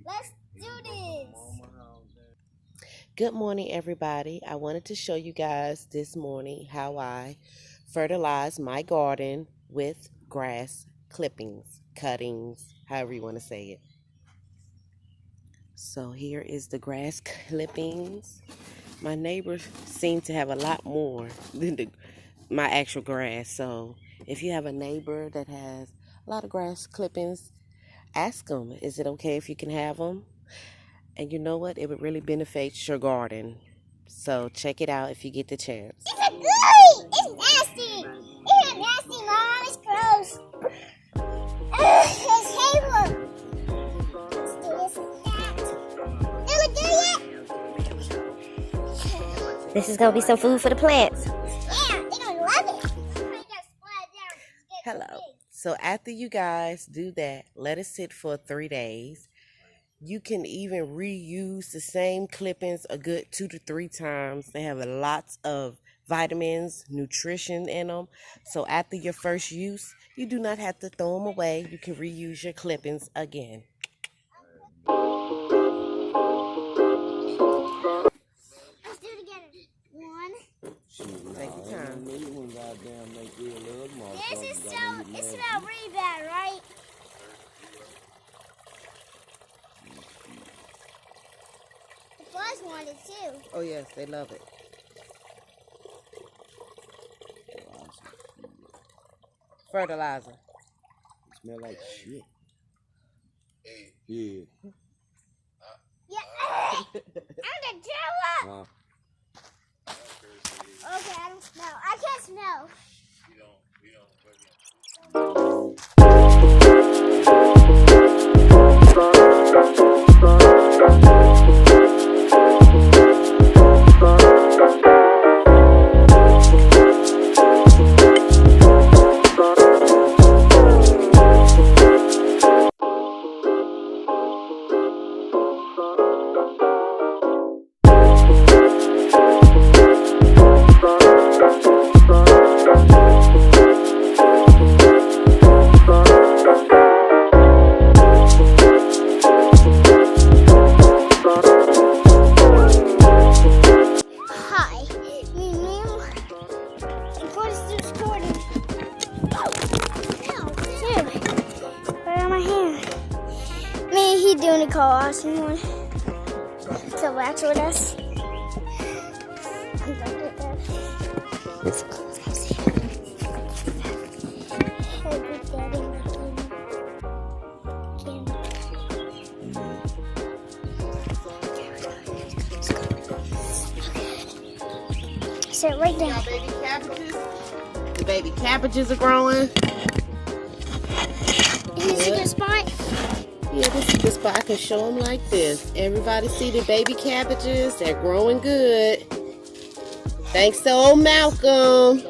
Let's do this. Good morning, everybody. I wanted to show you guys this morning how I fertilize my garden with grass clippings, cuttings, however you want to say it. So here is the grass clippings. My neighbors seem to have a lot more than my actual grass. So if you have a neighbor that has a lot of grass clippings, ask them, is it okay if you can have them? And you know what? It would really benefit your garden. So check it out if you get the chance. It's ugly. It's nasty. It's nasty, Mom. It's gross. It's hateful. Let's do this and that. Did we do it? This is gonna be some food for the plants. Yeah, they're gonna love it. Hello. So after you guys do that, let it sit for 3 days. You can even reuse the same clippings a good 2 to 3 times. They have lots of vitamins, nutrition in them. So after your first use, you do not have to throw them away. You can reuse your clippings again. Let's do it again. One. Take your time. This is so, it smells really bad, right? The flies want it too. Oh yes, they love it. Fertilizer. Smell like shit. Yeah. Yeah. I'm the killer. Huh? Okay, I don't smell. I can't smell. Hi, me name. I'm going to do recording. Ow, dude. Right on my hand. Me, he doing a call us. You want to watch with us? Let's go. Sit right down. Baby cabbages. The baby cabbages are growing. Is this a good spot? Yeah, this is the spot. I can show them like this. Everybody see the baby cabbages? They're growing good. Thanks to old Malcolm.